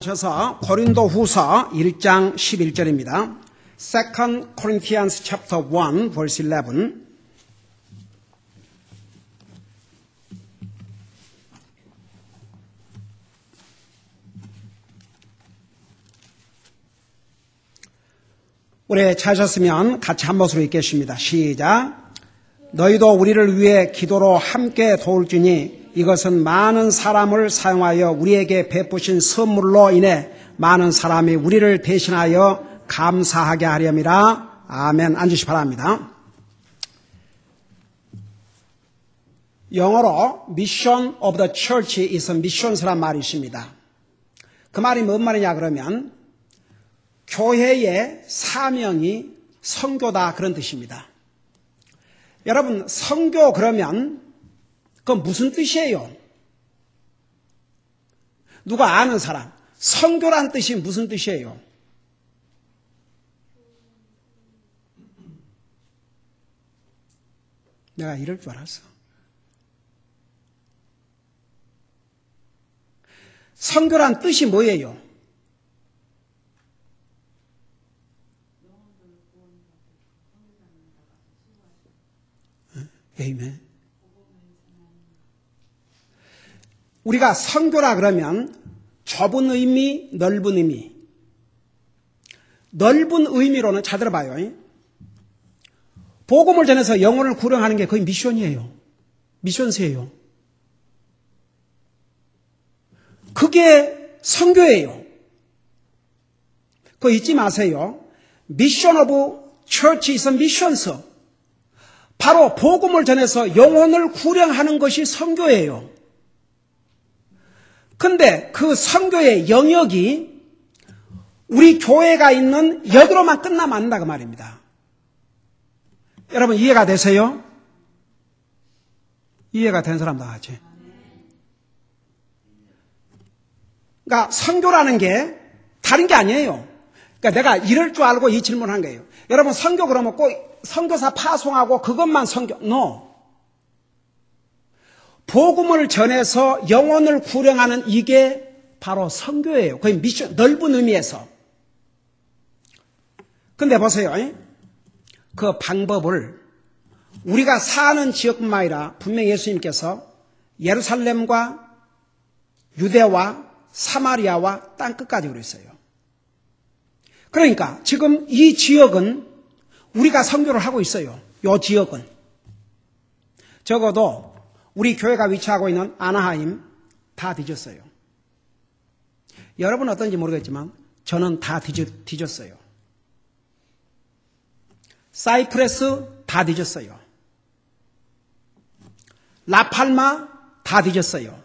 셔서 고린도 후서 1장 11절입니다. 2 Corinthians chapter 1 verse 11. 우리 찾으셨으면 같이 한 목소리로 읽겠습니다. 시작. 너희도 우리를 위해 기도로 함께 도울지니 이것은 많은 사람을 사용하여 우리에게 베푸신 선물로 인해 많은 사람이 우리를 대신하여 감사하게 하렴이라. 아멘. 앉으시 바랍니다. 영어로 Mission of the Church is missions란 말이 있습니다. 그 말이 뭔 말이냐 그러면 교회의 사명이 선교다 그런 뜻입니다. 여러분 선교 그러면 그건 무슨 뜻이에요? 누가 아는 사람? 선교란 뜻이 무슨 뜻이에요? 내가 이럴 줄 알았어. 선교란 뜻이 뭐예요? 아멘. 우리가 선교라 그러면 좁은 의미, 넓은 의미. 넓은 의미로는 잘 들어봐요. 복음을 전해서 영혼을 구령하는 게 거의 미션이에요. 미션스예요. 그게 선교예요. 그거 잊지 마세요. Mission of Church is missions. 바로 복음을 전해서 영혼을 구령하는 것이 선교예요. 근데 그 선교의 영역이 우리 교회가 있는 여기로만 끝나면 안 된다 그 말입니다. 여러분 이해가 되세요? 이해가 된 사람 다 같이. 그러니까 선교라는 게 다른 게 아니에요. 그러니까 내가 이럴 줄 알고 이 질문을 한 거예요. 여러분 선교 그러면 꼭 선교사 파송하고 그것만 선교. No. 복음을 전해서 영혼을 구령하는 이게 바로 선교예요. 거의 미션, 넓은 의미에서. 근데 보세요. 그 방법을 우리가 사는 지역뿐만 아니라 분명히 예수님께서 예루살렘과 유대와 사마리아와 땅끝까지 그랬어요. 그러니까 지금 이 지역은 우리가 선교를 하고 있어요. 이 지역은. 적어도 우리 교회가 위치하고 있는 아나하임 다 뒤졌어요. 여러분은 어떤지 모르겠지만 저는 다 뒤졌어요. 사이프레스 다 뒤졌어요. 라팔마 다 뒤졌어요.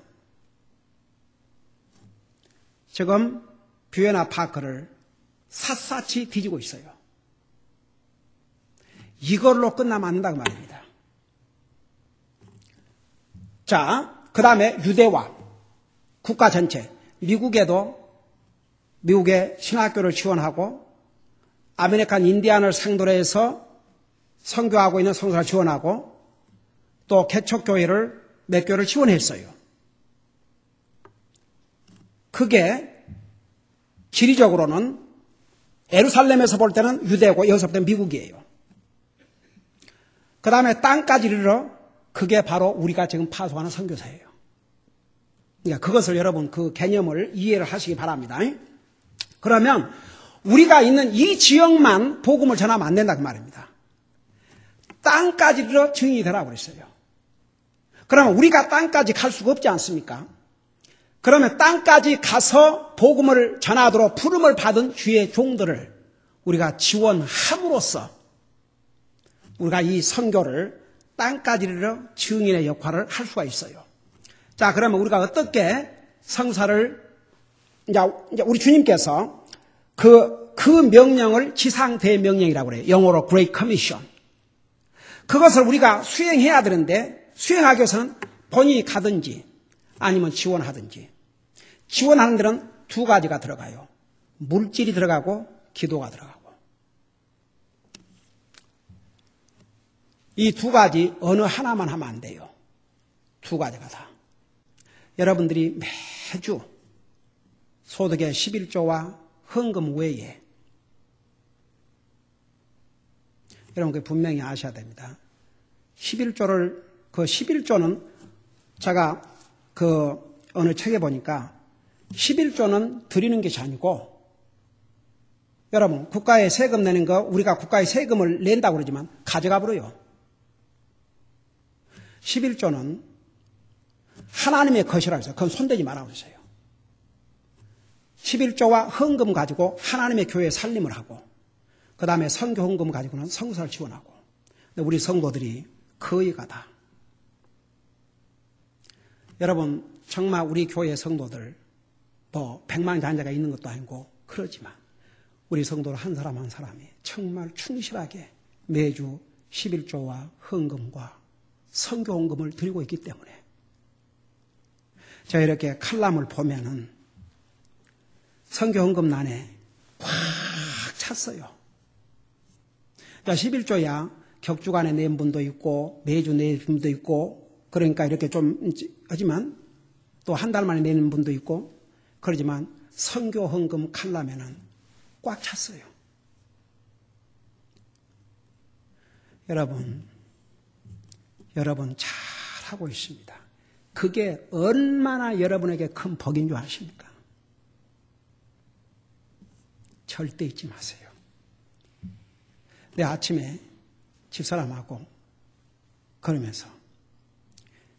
지금 뷰에나 파크를 샅샅이 뒤지고 있어요. 이걸로 끝나면 안 된다고 말입니다. 자, 그 다음에 유대와 국가 전체, 미국에도 미국의 신학교를 지원하고 아메리칸 인디안을 상대로 해서 선교하고 있는 선교사를 지원하고 또 개척교회를 몇 교회를 지원했어요. 그게 지리적으로는 예루살렘에서 볼 때는 유대고 여기서 볼 때는 미국이에요. 그 다음에 땅까지 이르러 그게 바로 우리가 지금 파송하는 선교사예요. 그러니까 그것을 여러분 그 개념을 이해를 하시기 바랍니다. 그러면 우리가 있는 이 지역만 복음을 전하면 안 된다 그 말입니다. 땅까지 이르러 증인이 되라고 그랬어요. 그러면 우리가 땅까지 갈 수가 없지 않습니까? 그러면 땅까지 가서 복음을 전하도록 부름을 받은 주의 종들을 우리가 지원함으로써 우리가 이 선교를 땅까지 이르러 증인의 역할을 할 수가 있어요. 자, 그러면 우리가 어떻게 성사를 이제 우리 주님께서 그 명령을 지상대명령이라고 그래요. 영어로 Great Commission. 그것을 우리가 수행해야 되는데 수행하기 위해서는 본인이 가든지 아니면 지원하든지. 지원하는 데는 두 가지가 들어가요. 물질이 들어가고 기도가 들어가고. 이 두 가지 어느 하나만 하면 안 돼요. 두 가지가 다. 여러분들이 매주 소득의 11조와 헌금 외에 여러분 그 분명히 아셔야 됩니다. 11조를 그 11조는 제가 그 어느 책에 보니까 11조는 드리는 것이 아니고 여러분 국가에 세금 내는 거 우리가 국가에 세금을 낸다고 그러지만 가져가 버려요. 11조는 하나님의 것이라고 해서 그건 손대지 말라고 그러세요. 11조와 헌금 가지고 하나님의 교회 살림을 하고 그 다음에 선교 헌금 가지고는 성사를 지원하고 근데 우리 성도들이 거의가 다 여러분 정말 우리 교회 성도들 뭐 100만 자녀가 있는 것도 아니고 그러지만 우리 성도들 한 사람 한 사람이 정말 충실하게 매주 11조와 헌금과 선교 헌금을 드리고 있기 때문에 제가 이렇게 칼럼을 보면은 선교 헌금란에 꽉 찼어요. 그러니까 11조야 격주간에 낸 분도 있고 매주 낸 분도 있고 그러니까 이렇게 좀 하지만 또 한 달 만에 내는 분도 있고 그러지만 선교 헌금 칼럼에는 꽉 찼어요. 여러분 잘하고 있습니다. 그게 얼마나 여러분에게 큰 복인 줄 아십니까? 절대 잊지 마세요. 내 아침에 집사람하고 그러면서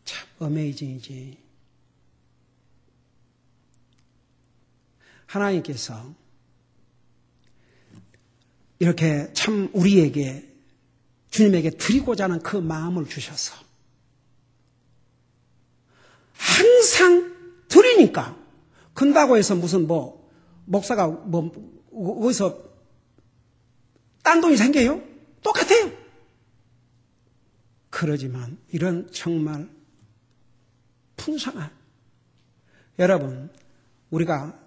참 어메이징이지. 하나님께서 이렇게 참 우리에게 주님에게 드리고자 하는 그 마음을 주셔서 항상 드리니까 큰다고 해서 무슨 뭐 목사가 뭐 어디서 딴 돈이 생겨요? 똑같아요. 그러지만 이런 정말 풍성한 여러분 우리가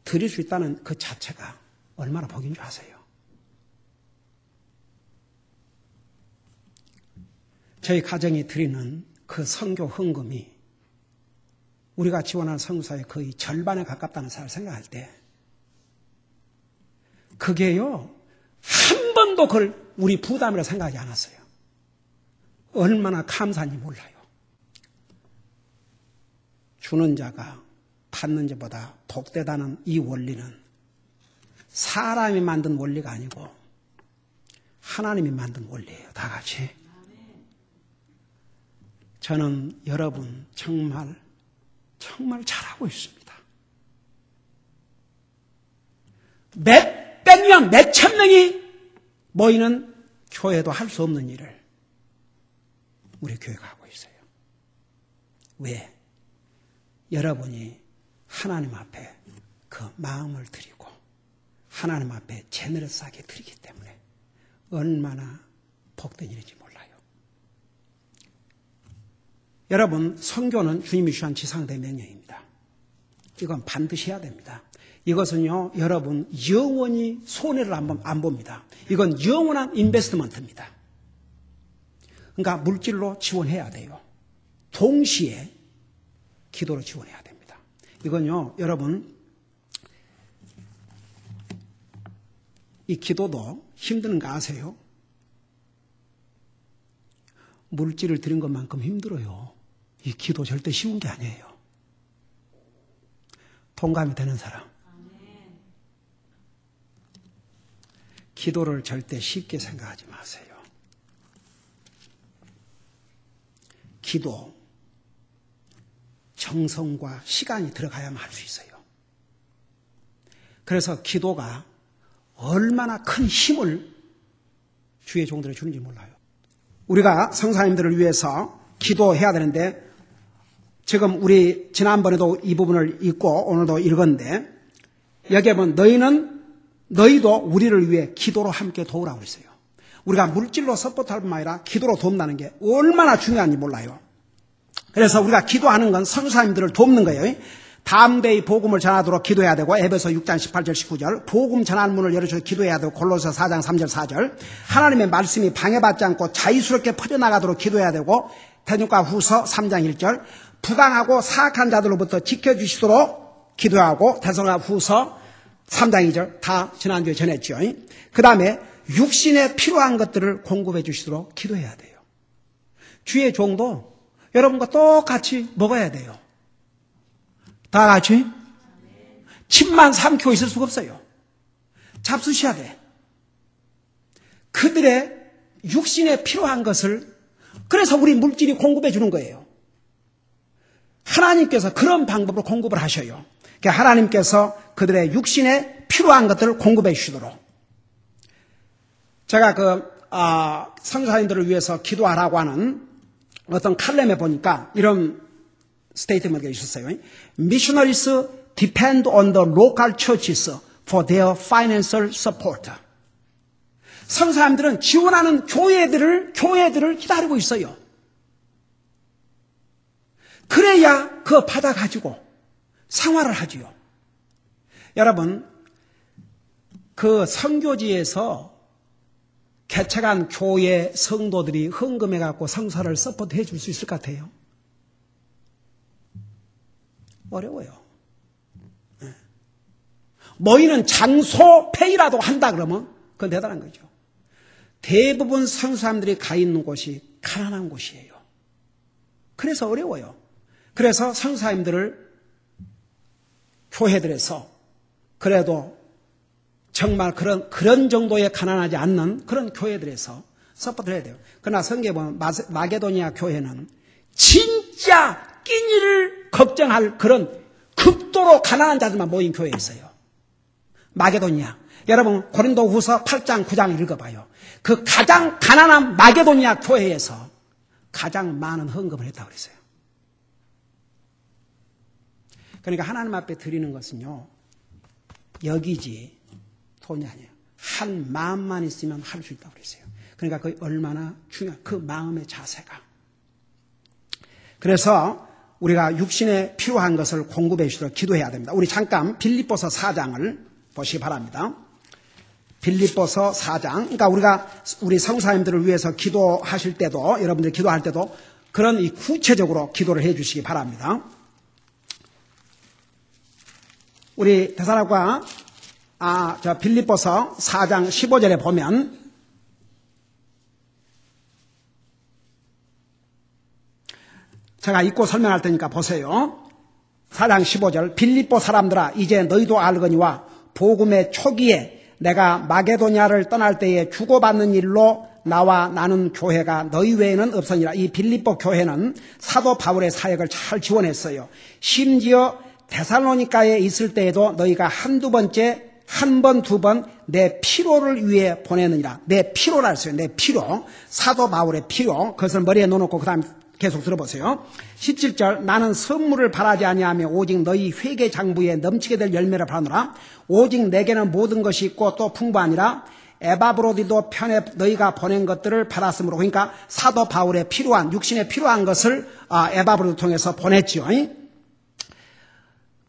드릴 수 있다는 그 자체가 얼마나 복인 줄 아세요? 저희 가정이 드리는 그 선교 헌금이 우리가 지원하는 선교사의 거의 절반에 가깝다는 사실을 생각할 때 그게요 한 번도 그걸 우리 부담이라 생각하지 않았어요. 얼마나 감사한지 몰라요. 주는 자가 받는 자보다 복되다는 이 원리는 사람이 만든 원리가 아니고 하나님이 만든 원리예요. 다 같이. 저는 여러분 정말 잘하고 있습니다. 몇백 명, 몇천 명이 모이는 교회도 할 수 없는 일을 우리 교회가 하고 있어요. 왜? 여러분이 하나님 앞에 그 마음을 드리고 하나님 앞에 제너러스하게 드리기 때문에 얼마나 복된 일인지 몰라요. 여러분, 선교는 주님이 주신 지상대 명령입니다. 이건 반드시 해야 됩니다. 이것은요, 여러분, 영원히 손해를 안 봅니다. 이건 영원한 인베스트먼트입니다. 그러니까 물질로 지원해야 돼요. 동시에 기도로 지원해야 됩니다. 이건요, 여러분, 이 기도도 힘드는 거 아세요? 물질을 드린 것만큼 힘들어요. 이 기도 절대 쉬운 게 아니에요. 동감이 되는 사람. 기도를 절대 쉽게 생각하지 마세요. 기도, 정성과 시간이 들어가야만 할 수 있어요. 그래서 기도가 얼마나 큰 힘을 주의 종들에 주는지 몰라요. 우리가 성사님들을 위해서 기도해야 되는데 지금 우리 지난번에도 이 부분을 읽고 오늘도 읽었는데 여기에 보면 너희도 우리를 위해 기도로 함께 도우라고 그랬어요. 우리가 물질로 서포트할 뿐만 아니라 기도로 돕는다는 게 얼마나 중요한지 몰라요. 그래서 우리가 기도하는 건 성사님들을 돕는 거예요. 담대히 복음을 전하도록 기도해야 되고 에베소 6장 18절 19절 복음 전하는 문을 열어주어 기도해야 되고 골로새 4장 3절 4절 하나님의 말씀이 방해받지 않고 자유스럽게 퍼져나가도록 기도해야 되고 대전과 후서 3장 1절 부당하고 사악한 자들로부터 지켜주시도록 기도하고 데살로니가후서 3장 2절 다 지난주에 전했죠. 그 다음에 육신에 필요한 것들을 공급해 주시도록 기도해야 돼요. 주의 종도 여러분과 똑같이 먹어야 돼요. 다 같이 침만 삼키고 있을 수가 없어요. 잡수셔야 돼. 그들의 육신에 필요한 것을 그래서 우리 물질이 공급해 주는 거예요. 하나님께서 그런 방법으로 공급을 하셔요. 그러니까 하나님께서 그들의 육신에 필요한 것들을 공급해 주시도록. 제가 선교사님들을 위해서 기도하라고 하는 어떤 칼럼에 보니까 이런 스테이트먼트가 있었어요. Missionaries depend on the local churches for their financial support. 선교사님들은 지원하는 교회들을 기다리고 있어요. 그래야 그거 받아가지고 생활을 하지요. 여러분, 그 선교지에서 개척한 교회 성도들이 헌금해갖고 성사를 서포트해 줄 수 있을 것 같아요? 어려워요. 모이는 장소 페이라도 한다 그러면 그건 대단한 거죠. 대부분 선교사님들이 가 있는 곳이 가난한 곳이에요. 그래서 어려워요. 그래서 선교사님들을 교회들에서 그래도 정말 그런 정도의 가난하지 않는 그런 교회들에서 서포트를 해야 돼요. 그러나 성경에 보면 마게도니아 교회는 진짜 끼니를 걱정할 그런 극도로 가난한 자들만 모인 교회였어요. 마게도니아. 여러분 고린도후서 8장 9장 읽어봐요. 그 가장 가난한 마게도니아 교회에서 가장 많은 헌금을 했다고 그랬어요. 그러니까 하나님 앞에 드리는 것은요, 여기지 돈이 아니에요. 한 마음만 있으면 할 수 있다고 그랬어요. 그러니까 그게 얼마나 중요한 그 마음의 자세가. 그래서 우리가 육신에 필요한 것을 공급해 주도록 기도해야 됩니다. 우리 잠깐 빌립보서 4장을 보시기 바랍니다. 빌립보서 4장. 그러니까 우리 성사님들을 위해서 기도하실 때도, 여러분들 기도할 때도 그런 이 구체적으로 기도를 해 주시기 바랍니다. 우리 데살로니가 빌립보서 4장 15절에 보면 제가 읽고 설명할 테니까 보세요. 4장 15절 빌립보 사람들아 이제 너희도 알거니와 복음의 초기에 내가 마게도냐를 떠날 때에 주고받는 일로 나와 나눈 교회가 너희 외에는 없으니라. 이 빌립보 교회는 사도 바울의 사역을 잘 지원했어요. 심지어 데살로니가에 있을 때에도 너희가 한두 번째 한 번, 두 번 내 피로를 위해 보내느니라. 내 피로라 했어요. 내 피로. 사도 바울의 피로. 그것을 머리에 넣어놓고 그 다음 계속 들어보세요. 17절 나는 선물을 바라지 아니하며 오직 너희 회개 장부에 넘치게 될 열매를 바라노라. 오직 내게는 모든 것이 있고 또 풍부하니라. 에바브로디도 편에 너희가 보낸 것들을 받았으므로. 그러니까 사도 바울의 필요한 육신에 필요한 것을 에바브로디 통해서 보냈지요.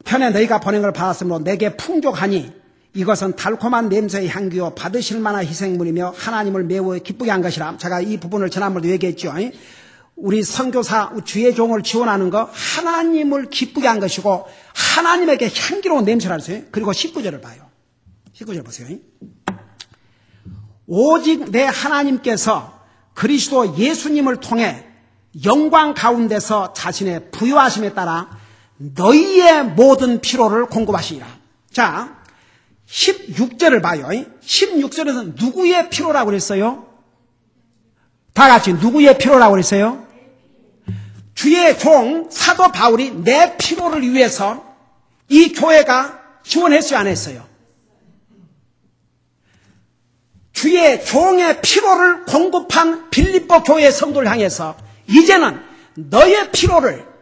편에 너희가 보낸 걸 받았으므로 내게 풍족하니 이것은 달콤한 냄새의 향기요 받으실 만한 희생물이며 하나님을 매우 기쁘게 한 것이라. 제가 이 부분을 지난번에도 얘기했죠. 우리 선교사 주의 종을 지원하는 거 하나님을 기쁘게 한 것이고 하나님에게 향기로운 냄새를 했어요. 그리고 19절을 봐요. 19절 보세요. 오직 내 하나님께서 그리스도 예수님을 통해 영광 가운데서 자신의 부유하심에 따라 너희의 모든 필요를 공급하시리라. 자, 16절을 봐요. 16절에서 누구의 필요라고 그랬어요? 다 같이 누구의 필요라고 그랬어요? 주의 종 사도 바울이 내 필요를 위해서 이 교회가 지원했어요, 안 했어요? 주의 종의 필요를 공급한 빌립보 교회의 성도를 향해서 이제는 너의 필요를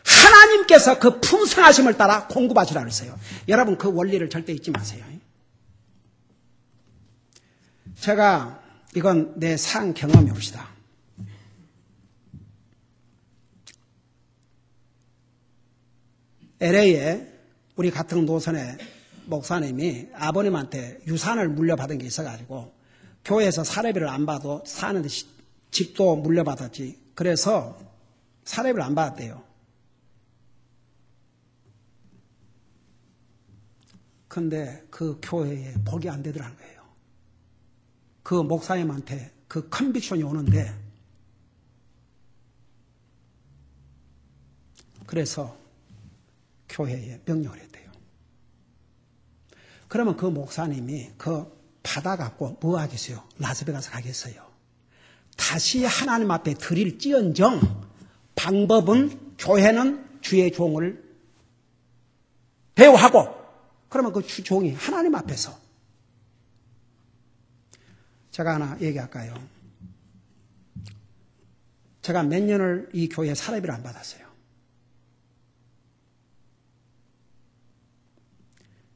하나님께서 그 풍성하심을 따라 공급하시라고 했어요. 여러분 그 원리를 절대 잊지 마세요. 제가 이건 내 상 경험이옵시다. LA에 우리 같은 노선의 목사님이 아버님한테 유산을 물려받은 게 있어가지고 교회에서 사례비를 안 받아도 사는데 집도 물려받았지. 그래서 사례비를 안 받았대요. 근데 그 교회에 복이 안 되더라는 거예요. 그 목사님한테 그 컨빅션이 오는데, 그래서 교회에 명령을 했대요. 그러면 그 목사님이 그 받아갖고 뭐 하겠어요? 라스베가스 가겠어요? 다시 하나님 앞에 드릴지언정 방법은 교회는 주의 종을 대우하고, 그러면 그 종이 하나님 앞에서, 제가 하나 얘기할까요? 제가 몇 년을 이 교회에 사례비를 안 받았어요.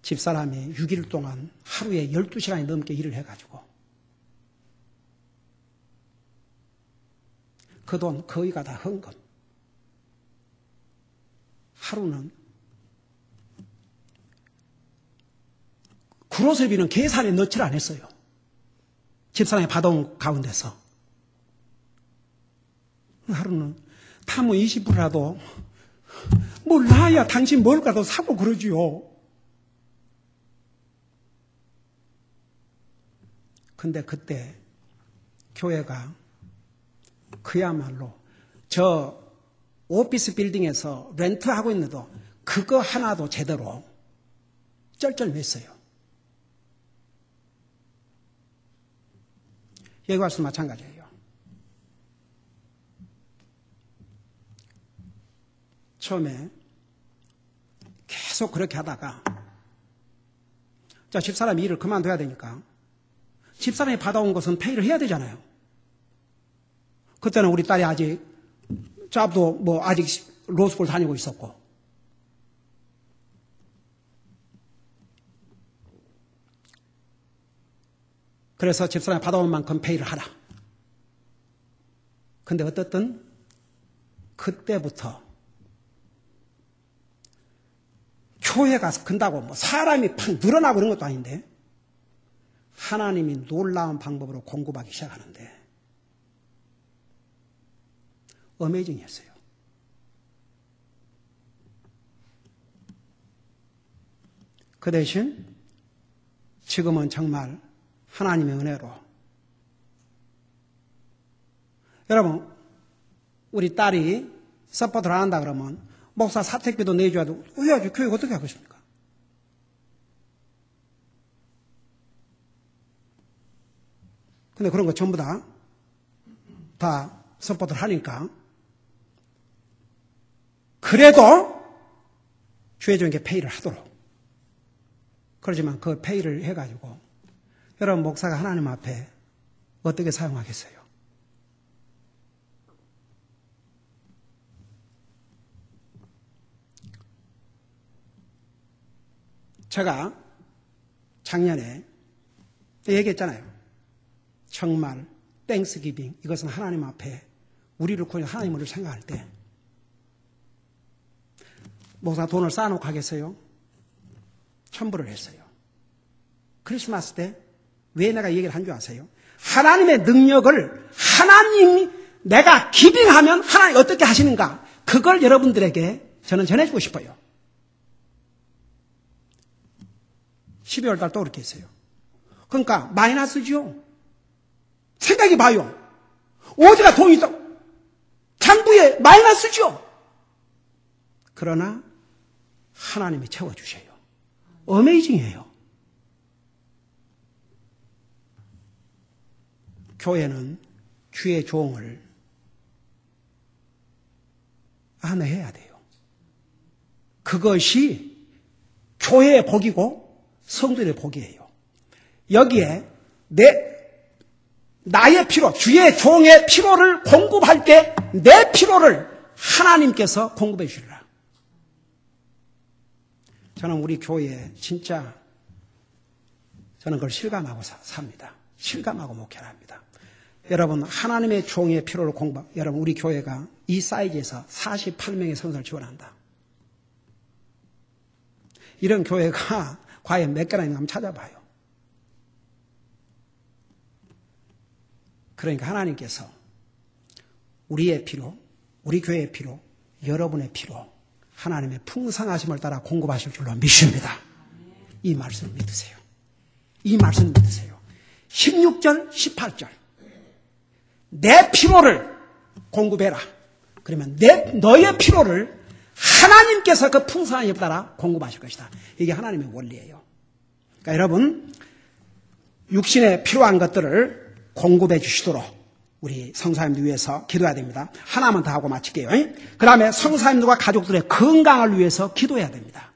집사람이 6일 동안 하루에 12시간이 넘게 일을 해가지고 그 돈 거의가 다 헌금. 하루는 그로스비는 계산에 넣지를 않았어요. 집사람이 받아온 가운데서. 하루는 타무 20불이라도 몰라야 당신 뭘까도 사고 그러지요. 근데 그때 교회가 그야말로 저 오피스 빌딩에서 렌트하고 있는데도 그거 하나도 제대로 쩔쩔맸어요. 여기 와서 마찬가지예요. 처음에 계속 그렇게 하다가 자, 집사람이 일을 그만둬야 되니까 집사람이 받아온 것은 페이를 해야 되잖아요. 그때는 우리 딸이 아직 잡도 뭐 아직 로스쿨 다니고 있었고, 그래서 집사람이 받아온 만큼 페이를 하라. 근데 어떻든 그때부터 교회 가서 근다고 뭐 사람이 팍 늘어나고 그런 것도 아닌데 하나님이 놀라운 방법으로 공급하기 시작하는데 어메이징했어요. 그 대신 지금은 정말 하나님의 은혜로, 여러분 우리 딸이 서포트를 안 한다 그러면 목사 사택비도 내줘야 되고 해야지. 교회가 어떻게 하고 있습니까? 근데 그런 거 전부 다 서포트를 하니까 그래도 주의적인 페이를 하도록. 그러지만 그 페이를 해가지고 여러분 목사가 하나님 앞에 어떻게 사용하겠어요? 제가 작년에 얘기했잖아요. 정말 땡스기빙, 이것은 하나님 앞에 우리를 구해 하나님을 생각할 때 목사 돈을 쌓아놓고 하겠어요? 천불을 했어요. 크리스마스 때 왜 내가 얘기를 한 줄 아세요? 하나님의 능력을 하나님이 내가 기빙하면 하나님 어떻게 하시는가, 그걸 여러분들에게 저는 전해주고 싶어요. 12월 달 또 그렇게 했어요. 그러니까 마이너스죠. 생각해 봐요. 어디가 돈이 있다고? 장부에 마이너스죠. 그러나 하나님이 채워주셔요. 어메이징이에요. 교회는 주의 종을 안해야 돼요. 그것이 교회의 복이고 성도의 복이에요. 여기에 나의 피로, 주의 종의 피로를 공급할 때 내 피로를 하나님께서 공급해 주리라. 저는 우리 교회에 진짜 저는 그걸 실감하고 삽니다. 실감하고 목회를 합니다. 여러분 하나님의 종의 피로를 공부, 여러분 우리 교회가 이 사이즈에서 48명의 성도를 지원한다. 이런 교회가 과연 몇 개나 있는가 한번 찾아봐요. 그러니까 하나님께서 우리의 피로, 우리 교회의 피로, 여러분의 피로 하나님의 풍성하심을 따라 공급하실 줄로 믿습니다. 이 말씀을 믿으세요. 이 말씀을 믿으세요. 16절, 18절. 내 필요를 공급해라. 그러면 너의 필요를 하나님께서 그 풍성한 힘에 따라 공급하실 것이다. 이게 하나님의 원리예요. 그러니까 여러분, 육신에 필요한 것들을 공급해 주시도록 우리 성사님들 위해서 기도해야 됩니다. 하나만 더 하고 마칠게요. 그 다음에 성사님들과 가족들의 건강을 위해서 기도해야 됩니다.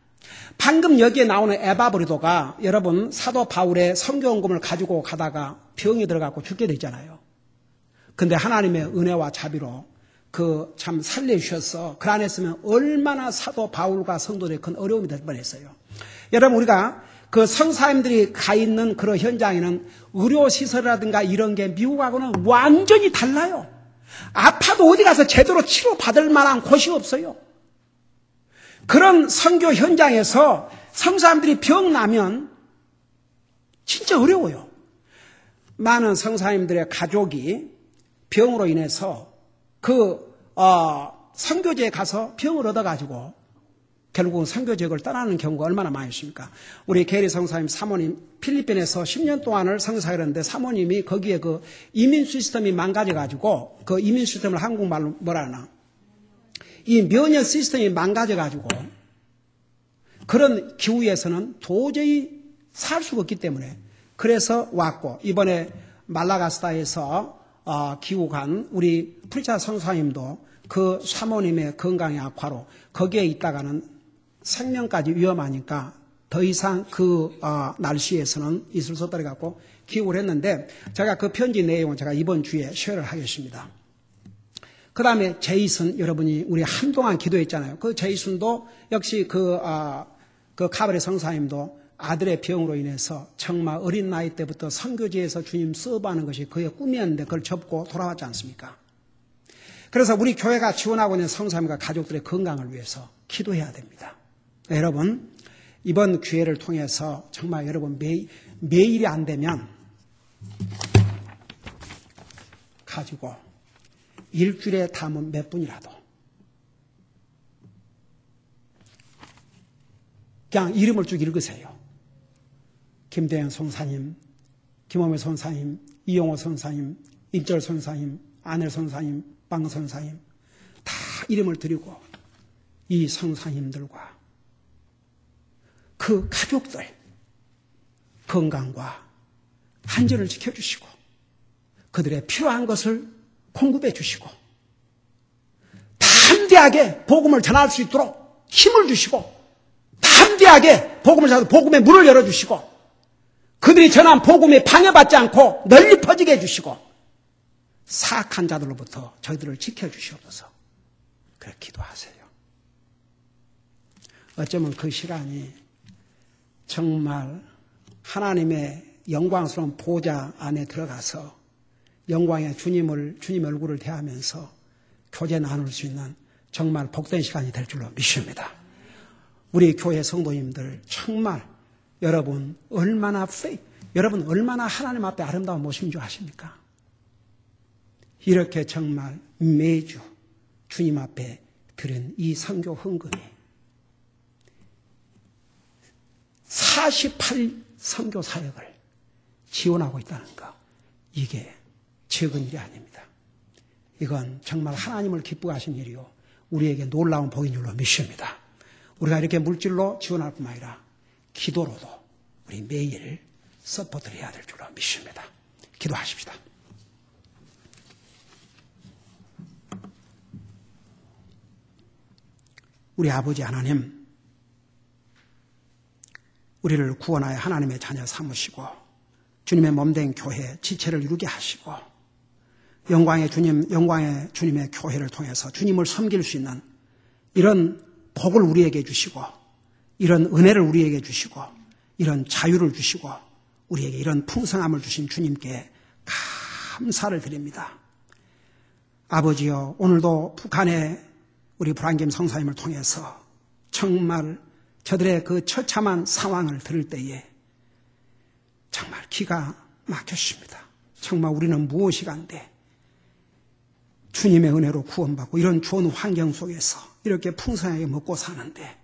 방금 여기에 나오는 에바브리도가 여러분 사도 바울의 선교원금을 가지고 가다가 병이 들어가고 죽게 됐잖아요. 근데 하나님의 은혜와 자비로 그 참 살려주셔서 그 안에 있으면 얼마나 사도 바울과 성도들의 큰 어려움이 될 뻔했어요. 여러분 우리가 그 성사님들이 가 있는 그런 현장에는 의료시설이라든가 이런 게 미국하고는 완전히 달라요. 아파도 어디 가서 제대로 치료받을 만한 곳이 없어요. 그런 선교 현장에서 성사님들이 병 나면 진짜 어려워요. 많은 성사님들의 가족이 병으로 인해서 선교지에 가서 병을 얻어가지고 결국은 선교지역을 떠나는 경우가 얼마나 많이 있습니까? 우리 게리 성사님 사모님 필리핀에서 10년 동안을 성사했는데 사모님이 거기에 그 이민 시스템이 망가져가지고 그 이민 시스템을 한국말로 뭐라 하나 이 면역 시스템이 망가져가지고 그런 기후에서는 도저히 살 수가 없기 때문에 그래서 왔고 이번에 말라가스타에서 기후간 우리 프리차 선사님도 그 사모님의 건강의 악화로 거기에 있다가는 생명까지 위험하니까 더 이상 그 날씨에서는 있을 수 없다고 갖고 기록을 했는데 제가 그 편지 내용은 제가 이번 주에 쉐어를 하겠습니다. 그 다음에 제이슨 여러분이 우리 한동안 기도했잖아요. 그 제이슨도 역시 그 카바레 성사님도 아들의 병으로 인해서 정말 어린 나이 때부터 선교지에서 주님 서브하는 것이 그의 꿈이었는데 그걸 접고 돌아왔지 않습니까? 그래서 우리 교회가 지원하고 있는 성사님과 가족들의 건강을 위해서 기도해야 됩니다. 여러분 이번 기회를 통해서 정말 여러분 매일이 안 되면 가지고 일주일에 담은 몇 분이라도 그냥 이름을 쭉 읽으세요. 김대현 선사님, 김호매 선사님, 이용호 선사님, 임절 선사님, 안엘 선사님, 빵 선사님 다 이름을 드리고 이 선사님들과 그 가족들 건강과 안전을 지켜주시고 그들의 필요한 것을 공급해 주시고 담대하게 복음을 전할 수 있도록 힘을 주시고 담대하게 복음을 전하고 복음의 문을 열어주시고 그들이 전한 복음에 방해받지 않고 널리 퍼지게 해주시고 사악한 자들로부터 저희들을 지켜주시옵소서. 그렇게 기도하세요. 어쩌면 그 시간이 정말 하나님의 영광스러운 보좌 안에 들어가서 영광의 주님 얼굴을 대하면서 교제 나눌 수 있는 정말 복된 시간이 될 줄로 믿습니다. 우리 교회 성도님들 정말 여러분 얼마나 하나님 앞에 아름다운 모습인 줄 아십니까? 이렇게 정말 매주 주님 앞에 드린 이 선교 헌금이 48 선교 사역을 지원하고 있다는 거, 이게 적은 일이 아닙니다. 이건 정말 하나님을 기쁘게 하신 일이요 우리에게 놀라운 복인 줄로 믿습니다. 우리가 이렇게 물질로 지원할 뿐만 아니라 기도로도 우리 매일 서포트를 해야 될 줄로 믿습니다. 기도하십시다. 우리 아버지 하나님, 우리를 구원하여 하나님의 자녀 삼으시고 주님의 몸된 교회 지체를 이루게 하시고 영광의 주님의 교회를 통해서 주님을 섬길 수 있는 이런 복을 우리에게 주시고 이런 은혜를 우리에게 주시고 이런 자유를 주시고 우리에게 이런 풍성함을 주신 주님께 감사를 드립니다. 아버지여, 오늘도 북한의 우리 불안김 성사님을 통해서 정말 저들의 그 처참한 상황을 들을 때에 정말 기가 막혔습니다. 정말 우리는 무엇이 간데 주님의 은혜로 구원받고 이런 좋은 환경 속에서 이렇게 풍성하게 먹고 사는데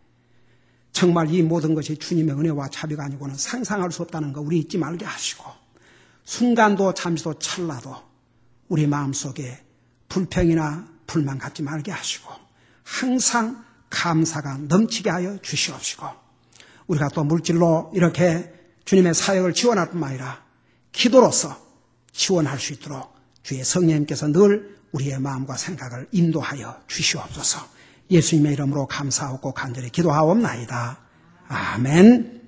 정말 이 모든 것이 주님의 은혜와 자비가 아니고는 상상할 수 없다는 거 우리 잊지 말게 하시고 순간도 잠시도 찰나도 우리 마음속에 불평이나 불만 갖지 말게 하시고 항상 감사가 넘치게 하여 주시옵시고 우리가 또 물질로 이렇게 주님의 사역을 지원할 뿐만 아니라 기도로서 지원할 수 있도록 주의 성령님께서 늘 우리의 마음과 생각을 인도하여 주시옵소서. 예수님의 이름으로 감사하고 간절히 기도하옵나이다. 아멘.